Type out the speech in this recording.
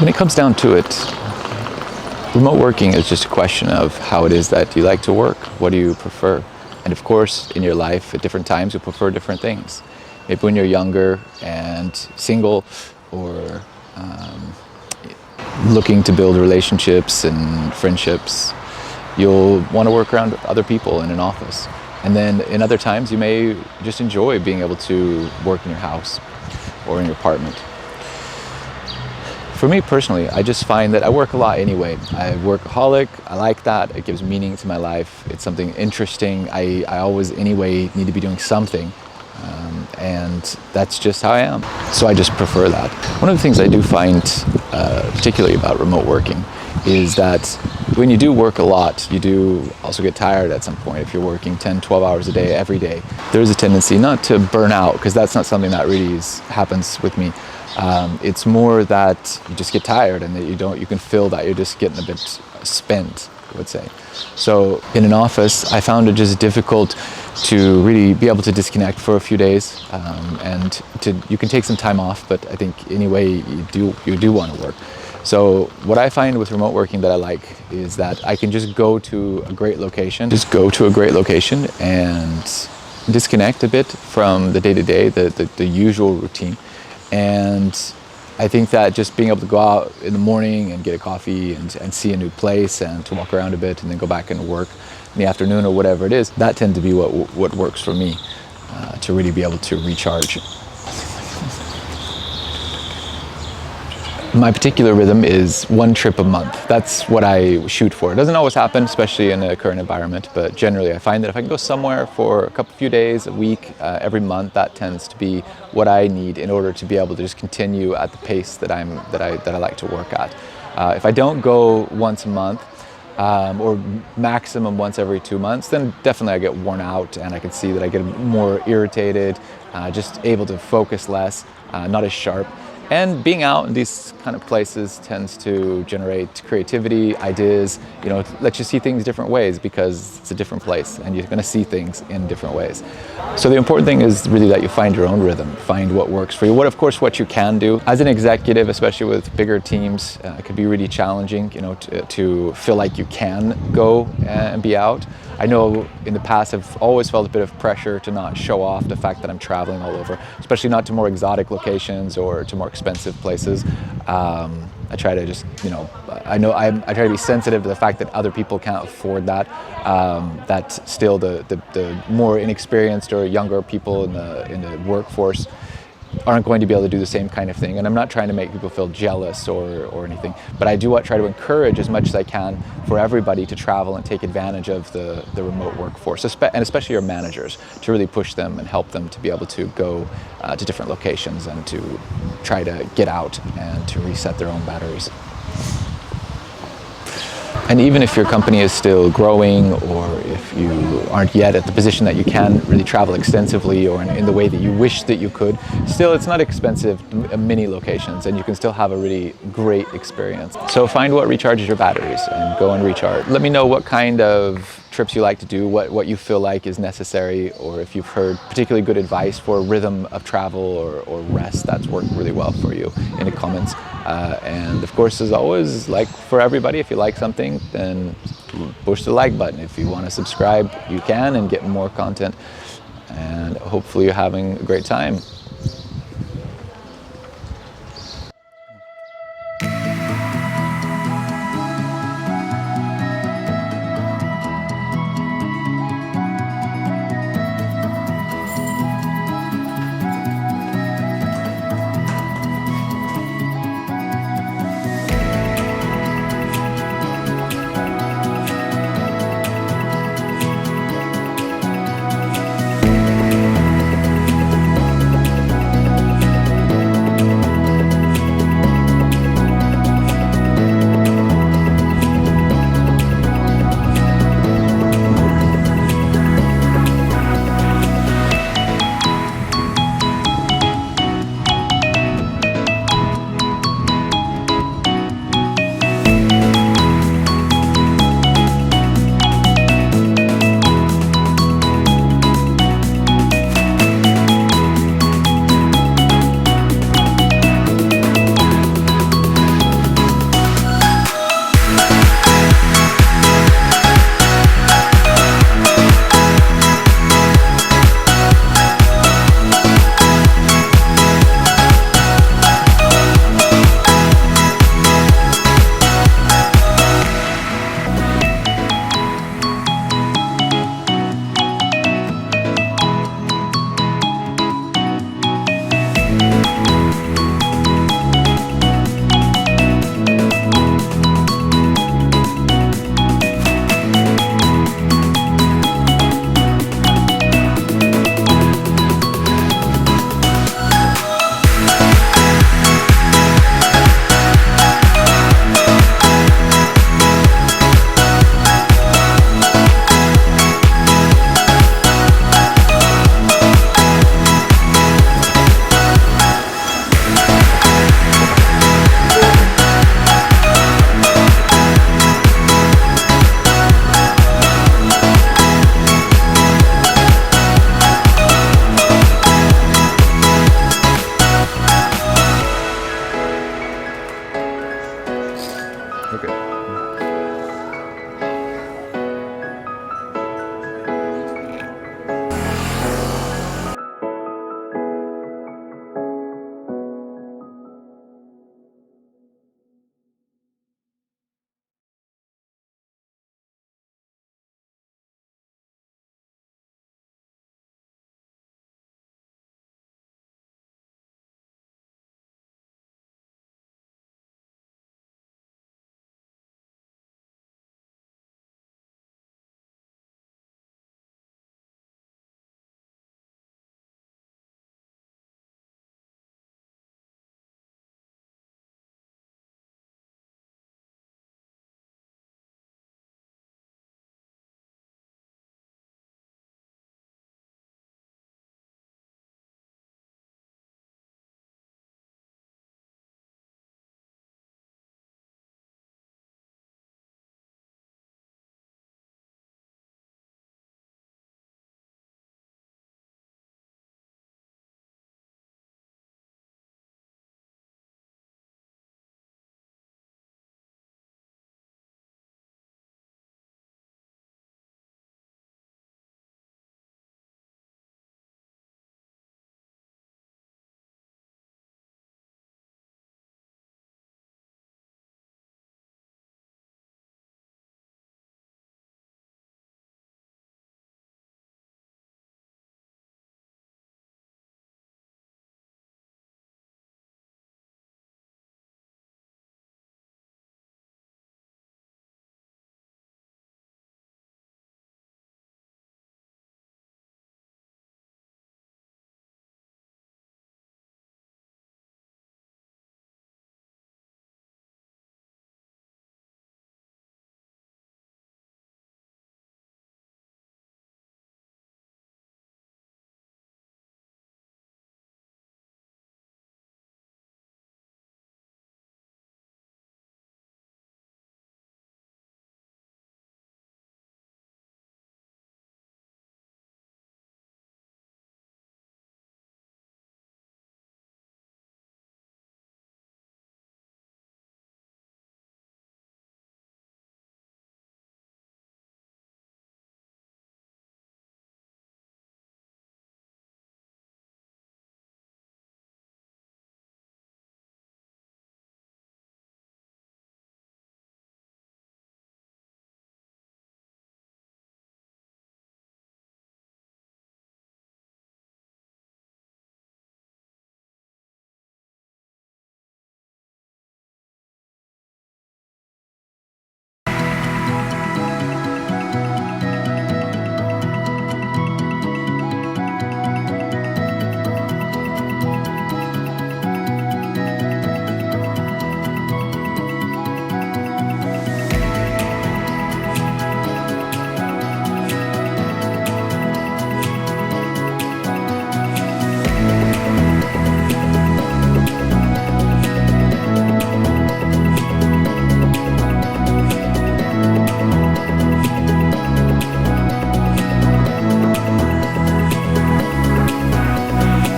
When it comes down to it, remote working is just a question of how it is that you like to work. What do you prefer? And of course, in your life, at different times, you prefer different things. Maybe when you're younger and single, or looking to build relationships and friendships, you'll want to work around other people in an office. And then in other times, you may just enjoy being able to work in your house or in your apartment. For me personally, I just find that I work a lot anyway. I'm a workaholic, I like that, it gives meaning to my life, it's something interesting. I always anyway need to be doing something, and that's just how I am. So I just prefer that. One of the things I do find particularly about remote working is that when you do work a lot, you do also get tired at some point. If you're working 10, 12 hours a day, every day, there's a tendency not to burn out, because that's not something that really happens with me. It's more that you just get tired and that you can feel that you're just getting a bit spent, I would say. So in an office, I found it just difficult to really be able to disconnect for a few days, and you can take some time off, but I think anyway you do want to work. So what I find with remote working that I like is that I can just go to a great location, and disconnect a bit from the day-to-day, the usual routine. And I think that just being able to go out in the morning and get a coffee and see a new place and to walk around a bit and then go back and work in the afternoon or whatever it is, that tends to be what works for me, to really be able to recharge. My particular rhythm is one trip a month. That's what I shoot for. It doesn't always happen, especially in the current environment, but generally I find that if I can go somewhere for a few days, a week, every month, that tends to be what I need in order to be able to just continue at the pace that I like to work at. If I don't go once a month, or maximum once every 2 months, then definitely I get worn out and I can see that I get more irritated, just able to focus less, not as sharp. And being out in these kind of places tends to generate creativity, ideas, it lets you see things different ways because it's a different place and you're going to see things in different ways. So the important thing is really that you find your own rhythm, find what works for you. What you can do. As an executive, especially with bigger teams, it could be really challenging, to feel like you can go and be out. I know in the past I've always felt a bit of pressure to not show off the fact that I'm traveling all over, especially not to more exotic locations or to more expensive places. I try to just, I try to be sensitive to the fact that other people can't afford that. That still the more inexperienced or younger people in the workforce aren't going to be able to do the same kind of thing. And I'm not trying to make people feel jealous or anything, but I do try to encourage as much as I can for everybody to travel and take advantage of the remote workforce, and especially your managers, to really push them and help them to be able to go to different locations and to try to get out and to reset their own batteries. And even if your company is still growing, or if you aren't yet at the position that you can really travel extensively or in the way that you wish that you could, still it's not expensive, mini locations, and you can still have a really great experience. So find what recharges your batteries and go and recharge. Let me know what kind of trips you like to do, what you feel like is necessary, or if you've heard particularly good advice for rhythm of travel or rest that's worked really well for you in the comments. And of course, as always, like for everybody, if you like something, then push the like button. If you want to subscribe, you can, and get more content. And hopefully you're having a great time.